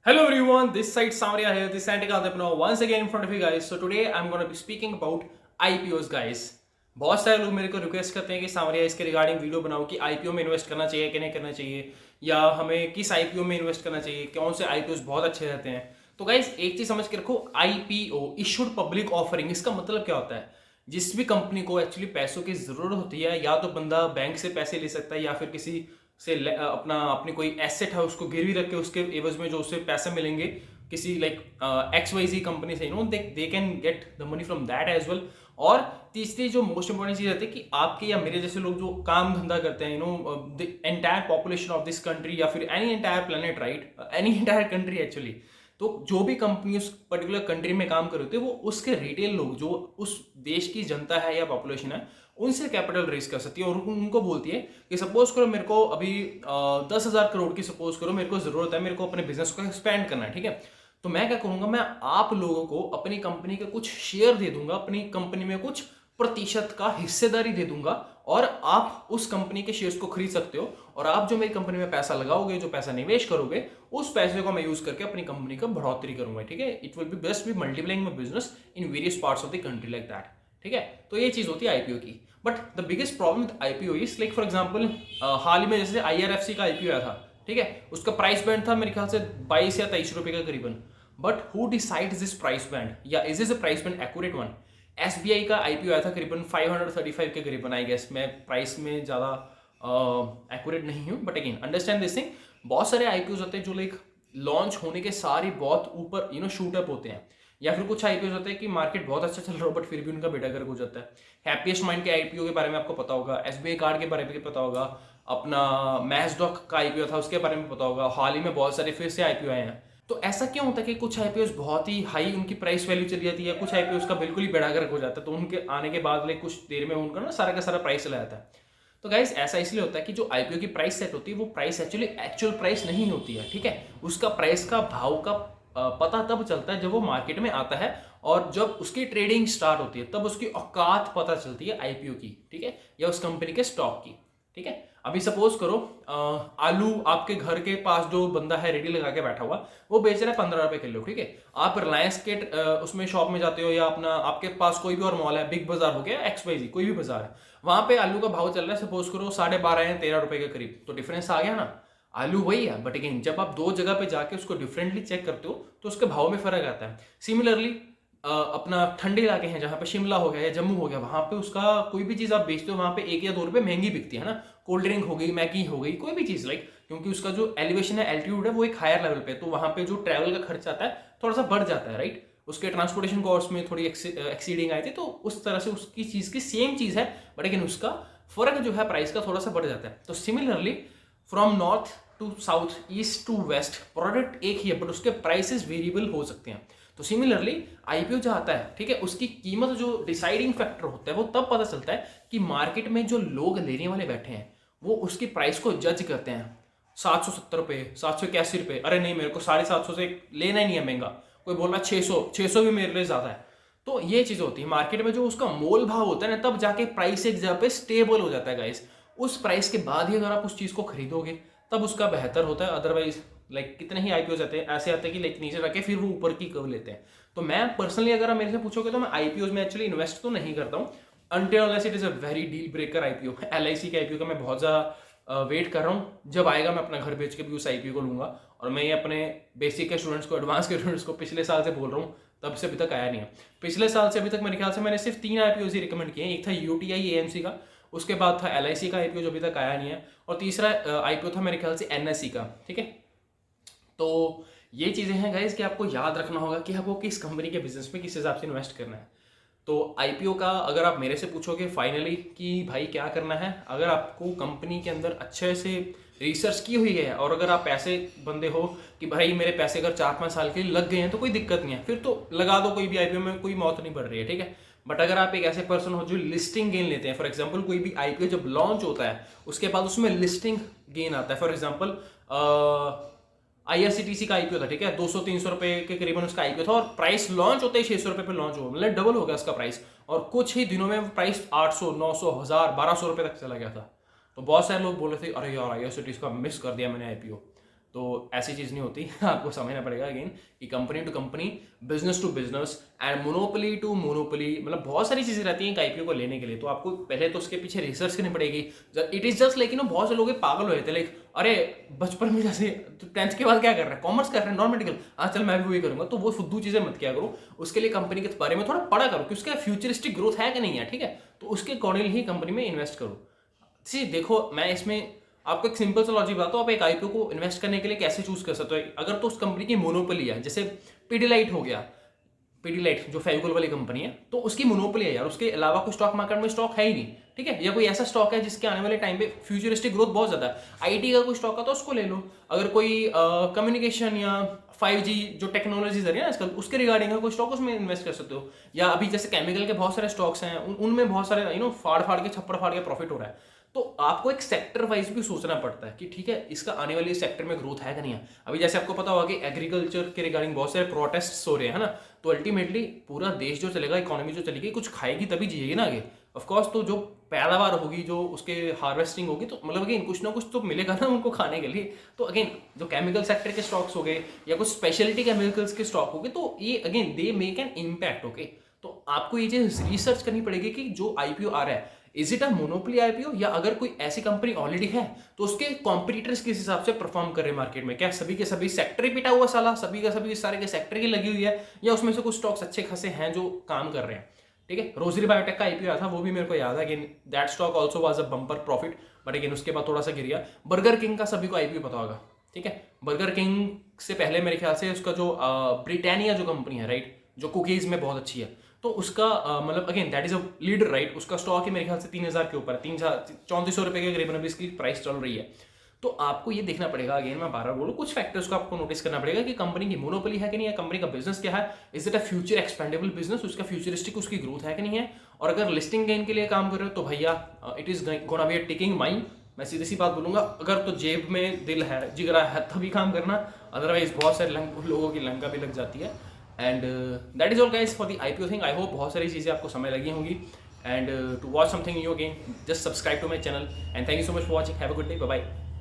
Hello everyone, this side Samria here, this Santika Adipno once again in front of you guys. So today I'm going to be speaking about IPOs guys. बहुत सारे लोग मेरे को request करते हैं कि सामरिया इसके रिगार्डिंग वीडियो बनाओ कि आईपीओ में इन्वेस्ट करना चाहिए कि नहीं करना चाहिए, या हमें किस आईपीओ में इन्वेस्ट करना चाहिए, कौन से आईपीओ बहुत अच्छे रहते हैं। तो गाइज एक चीज समझ के रखो, आईपीओ इशूड पब्लिक ऑफरिंग, इसका मतलब क्या होता है? जिस भी कंपनी को एक्चुअली पैसों की जरूरत होती है, या तो बंदा बैंक से पैसे ले सकता है या फिर किसी से अपनी कोई एसेट है उसको गिरवी रख के उसके एवज में जो उससे पैसे मिलेंगे किसी लाइक XYZ कंपनी से, they can get the money from that as well. और तीसरी जो मोस्ट इंपॉर्टेंट चीज रहती है कि आपके या मेरे जैसे लोग जो काम धंधा करते हैं, the entire population of this country या फिर any entire planet, right, any entire country actually. तो जो भी कंपनी उस पर्टिकुलर कंट्री में काम कर रहे होते हैं वो उसके रिटेल लोग जो उस देश की जनता है या पॉपुलेशन है उनसे कैपिटल रेज कर सकती है, और उनको बोलती है कि सपोज करो मेरे को अभी 10,000 करोड़ की सपोज करो मेरे को जरूरत है, मेरे को अपने बिजनेस को एक्सपेंड करना है, ठीक है। तो मैं क्या करूंगा, मैं आप लोगों को अपनी कंपनी के कुछ शेयर दे दूंगा, अपनी कंपनी में कुछ प्रतिशत का हिस्सेदारी दे दूंगा, और आप उस कंपनी के शेयर्स को खरीद सकते हो। और आप जो मेरी कंपनी में पैसा लगाओगे, जो पैसा निवेश करोगे, उस पैसे को मैं यूज करके अपनी कंपनी का बढ़ोतरी करूंगा, ठीक है। It will be best be multiplying my business in various parts of the country like that, ठीक है। तो ये चीज होती है आईपीओ की। But the biggest problem with IPO is like for example हाल ही में जैसे IRFC का आईपीओ आया था, ठीक है। उसका प्राइस बैंड था मेरे ख्याल से 22 या 23 रुपए का करीबन। But who decides this price band, या is this a price band accurate one? SBI का आईपीओ आया था करीबन 535 के करीबन, आई गेस। मैं प्राइस में ज़्यादा एक्यूरेट नहीं हूँ, but again understand this thing. बहुत सारे आईपीओ होते हैं जो लाइक लॉन्च होने के सारे बहुत ऊपर शूट अप होते हैं, या फिर कुछ आईपीओ होते हैं कि मार्केट बहुत अच्छा चल रहा हो बट फिर भी उनका बेड़ा गर्क हो जाता है। हैप्पीएस्ट माइंड के आईपीओ के बारे में आपको पता होगा, SBI कार्ड के बारे में पता होगा, अपना मैसडॉक का आईपीओ था उसके बारे में पता होगा, हाल ही में बहुत सारे फिर से आईपीओ आए हैं। तो ऐसा क्यों होता है कि कुछ आईपीओ बहुत ही हाई उनकी प्राइस वैल्यू चली जाती है, कुछ आईपीओ का बिल्कुल ही बेड़ा गर्क हो जाता है, तो उनके आने के बाद लाइक कुछ देर में उनका ना सारा का सारा प्राइस चला जाता है। तो गाइस ऐसा इसलिए होता है कि जो आईपीओ की प्राइस सेट होती है वो प्राइस एक्चुअली एक्चुअल प्राइस नहीं होती है, ठीक है। उसका प्राइस का भाव का पता तब चलता है जब वो मार्केट में आता है, और जब उसकी ट्रेडिंग स्टार्ट होती है तब उसकी औकात पता चलती है आईपीओ की, ठीक है, या उस कंपनी के स्टॉक की, ठीक है। अभी सपोज करो आलू आपके घर के पास जो बंदा है रेडी लगा के बैठा हुआ वो बेच रहा है 15 रुपए किलो, ठीक है। आप रिलायंस के उसमें शॉप में जाते हो, या अपना आपके पास कोई भी और मॉल है, बिग बाजार हो गया, XYZ कोई भी बाजार है, वहां पे आलू का भाव चल रहा है सपोज करो 12.5 या 13 रुपए के करीब। तो डिफरेंस आ गया ना, आलू वही है, बट अगेन जब आप दो जगह पे जाके उसको डिफरेंटली चेक करते हो तो उसके भाव में फर्क आता है। सिमिलरली अपना ठंडे इलाके हैं जहाँ पे शिमला हो गया या जम्मू हो गया, वहां पे उसका कोई भी चीज आप बेचते हो वहां पे 1 या 2 रुपए महंगी बिकती है ना। कोल्ड ड्रिंक हो गई, मैगी हो गई, कोई भी चीज लाइक, क्योंकि उसका जो एलिवेशन है, एल्टीट्यूड है, वो एक हायर लेवल पे, तो वहां पे जो ट्रैवल का खर्च आता है थोड़ा सा बढ़ जाता है, राइट। उसके ट्रांसपोर्टेशन कॉस्ट में थोड़ी एक्सीडिंग आई थी, तो उस तरह से उसकी चीज की सेम चीज है, बट लेकिन उसका फर्क जो है प्राइस का थोड़ा सा बढ़ जाता है। तो similarly from north to south, east to west, product एक ही है बट उसके प्राइसेस वेरिएबल हो सकते हैं। तो सिमिलरली आईपीओ जो आता है, ठीक है, उसकी कीमत जो डिसाइडिंग फैक्टर होता है वो तब पता चलता है कि मार्केट में जो लोग लेने वाले बैठे हैं वो उसकी प्राइस को जज करते हैं। 770 रुपए, 781 रुपए, अरे नहीं मेरे को 750 से लेना ही नहीं है महंगा, कोई बोल रहा 600 भी मेरे लिए ज्यादा है। तो ये चीज होती है मार्केट में, जो उसका मोल भाव होता है ना, तब जाके प्राइस एक जगह पे स्टेबल हो जाता है गाइस। उस प्राइस के बाद ही अगर आप उस चीज को खरीदोगे तब उसका बेहतर होता है। अदरवाइज लाइक कितने ही आईपीओ आते हैं ऐसे आते हैं कि लाइक नीचे रखे फिर वो ऊपर की कर्व लेते हैं। तो मैं पर्सनली अगर आप मेरे से पूछोगे तो मैं आईपीओ में एक्चुअली इन्वेस्ट तो नहीं करता हूँ, until unless it is a very deal breaker IPO. LIC के आईपीओ का मैं बहुत ज्यादा वेट कर रहा हूँ, जब आएगा मैं अपना घर बेच के भी उस आईपीओ को लूंगा। और मैं ये अपने बेसिक के स्टूडेंट्स को, एडवांस के स्टूडेंट्स को पिछले साल से बोल रहा हूँ, तब से अभी तक आया नहीं है। पिछले साल से अभी तक मेरे ख्याल से मैंने सिर्फ 3 आईपीओ ही रिकमेंड किए हैं। एक था UTI AMC का, उसके बाद था LIC का आईपीओ जो अभी तक आया नहीं है, और तीसरा आईपीओ था मेरे ख्याल से NSE का, ठीक है। तो ये चीजें हैं गाइस कि आपको याद रखना होगा कि आपको किस कंपनी के बिजनेस में किस हिसाब से इन्वेस्ट करना है। तो आईपीओ का अगर आप मेरे से पूछोगे फाइनली कि भाई क्या करना है, अगर आपको कंपनी के अंदर अच्छे से रिसर्च की हुई है, और अगर आप ऐसे बंदे हो कि भाई मेरे पैसे अगर 4-5 साल के लिए लग गए हैं तो कोई दिक्कत नहीं है, फिर तो लगा दो कोई भी आईपीओ में, कोई मौत नहीं बढ़ रही है, ठीक है। बट अगर आप एक ऐसे पर्सन हो जो लिस्टिंग गेन लेते हैं, फॉर एग्जाम्पल कोई भी आईपीओ जब लॉन्च होता है उसके बाद उसमें लिस्टिंग गेन आता है। फॉर एग्जाम्पल IRCTC का आईपीओ था, ठीक है, 200-300 रुपए के करीबन उसका आईपीओ था, और प्राइस लॉन्च होते ही 600 रुपए पे लॉन्च हुआ, मतलब डबल हो गया उसका प्राइस, और कुछ ही दिनों में प्राइस 800, 900, 1000, 1200 रुपए तक चला गया था। तो बहुत सारे लोग बोल रहे थे अरे यार IRCTC का मिस कर दिया मैंने आईपीओ। तो ऐसी चीज़ नहीं होती आपको समझना पड़ेगा अगेन कि company to company, business to business and monopoly to monopoly, मतलब बहुत सारी चीज़ें रहती हैं एक आईपीओ को लेने के लिए। तो आपको पहले तो उसके पीछे रिसर्च करनी पड़ेगी। इट इज़ जस्ट लाइक बहुत से लोग पागल हो जाते लाइक अरे बचपन में जैसे 10th के बाद क्या कर रहे हैं, कॉमर्स कर रहे हैं, नॉन मेडिकल, हाँ चल मैं भी वही करूंगा। तो वो फुद्दू चीज़ें मत किया करो। उसके लिए कंपनी के बारे में थोड़ा पढ़ा करो कि उसका फ्यूचरिस्टिक ग्रोथ है कि नहीं है, ठीक है। तो उसके अकॉर्डिंगली ही कंपनी में इन्वेस्ट करो। जी देखो, मैं इसमें आपको एक सिंपल सा लॉजिक बताता हूँ। आप एक आईपीओ को इन्वेस्ट करने के लिए कैसे चूज कर सकते हो। अगर तो उस कंपनी की मोनोपोली है, जैसे पीडीलाइट हो गया, पीडीलाइट जो फेविकोल वाली कंपनी है, तो उसकी मोनोपोली है यार, उसके अलावा कोई स्टॉक मार्केट में स्टॉक है ही नहीं, ठीक है। या कोई ऐसा स्टॉक है जिसके आने वाले टाइम पे फ्यूचरिस्टिक ग्रोथ बहुत ज्यादा है, आईटी का कोई स्टॉक है तो उसको ले लो। अगर कोई कम्युनिकेशन या 5G जो टेक्नोलॉजीज है ना आजकल, उसके रिगार्डिंग कोई स्टॉक, उसमें इन्वेस्ट कर सकते हो। या अभी जैसे केमिकल के बहुत सारे स्टॉक्स हैं, उनमें बहुत सारे फाड़ फाड़ के, छप्पड़ फाड़ के प्रॉफिट हो रहा है। तो आपको एक सेक्टर वाइज भी सोचना पड़ता है कि ठीक है, इसका आने वाले सेक्टर में ग्रोथ है कि नहीं है। अभी जैसे आपको पता होगा कि एग्रीकल्चर के रिगार्डिंग बहुत सारे प्रोटेस्ट हो रहे हैं, है ना। तो अल्टीमेटली पूरा देश जो चलेगा, इकोनॉमी जो चलेगी, कुछ खाएगी तभी जिएगी ना आगे, ऑफकोर्स। तो जो पैदावार होगी, जो उसके हार्वेस्टिंग होगी, तो मतलब अगेन कुछ ना कुछ तो मिलेगा ना उनको खाने के लिए। तो अगेन जो केमिकल सेक्टर के स्टॉक्स हो गए या कुछ स्पेशलिटी केमिकल्स के स्टॉक हो गए, तो ये again they make an impact, okay. तो आपको ये चीज रिसर्च करनी पड़ेगी कि जो आईपीओ आ रहा है, is it a monopoly IPO, या अगर कोई ऐसी कंपनी ऑलरेडी है तो उसके कॉम्पिटिटर्स किस हिसाब से परफॉर्म कर रहे हैं मार्केट में। क्या सभी के सभी सेक्टर ही पिटा हुआ साला, सभी का सभी सारे के सेक्टर की लगी हुई है, या उसमें से कुछ स्टॉक्स अच्छे खासे हैं जो काम कर रहे हैं, ठीक है। रोजरी बायोटेक का आईपीओ आया था, वो भी मेरे को याद है। Again that stock also was a bumper profit, but again उसके बाद थोड़ा सा गिर गया। बर्गर किंग का सभी को आईपीओ पता होगा, ठीक है। बर्गर किंग से पहले मेरे ख्याल से उसका जो ब्रिटानिया जो कंपनी है, राइट, जो कुकीज में बहुत अच्छी है, तो उसका मतलब again that is a leader, right. उसका स्टॉक ही मेरे ख्याल से 3000 के ऊपर, 3400 रुपए के करीबन अभी इसकी प्राइस चल रही है। तो आपको ये देखना पड़ेगा, अगेन मैं बार बार बोलूँ, कुछ फैक्टर्स को आपको नोटिस करना पड़ेगा कि कंपनी की मोनोपोली है कि नहीं है, कंपनी का बिजनेस क्या है, is it a future expendable business, उसका फ्यूचरिस्टिक उसकी ग्रोथ है कि नहीं है। और अगर लिस्टिंग गेन के लिए काम कर रहे हो तो भैया it is gonna be a ticking mind. मैं सीधी सी बात बोलूंगा, अगर तो जेब में दिल है, जिगरा है, तभी काम करना, अदरवाइज बहुत सारे लोगों की लंका भी लग जाती है। And that is all guys for the IPO thing. I hope बहुत सारी चीज़ें आपको समय लगी होंगी। And to watch something new again, just subscribe to my channel and thank you so much for watching. Have a good day, bye bye.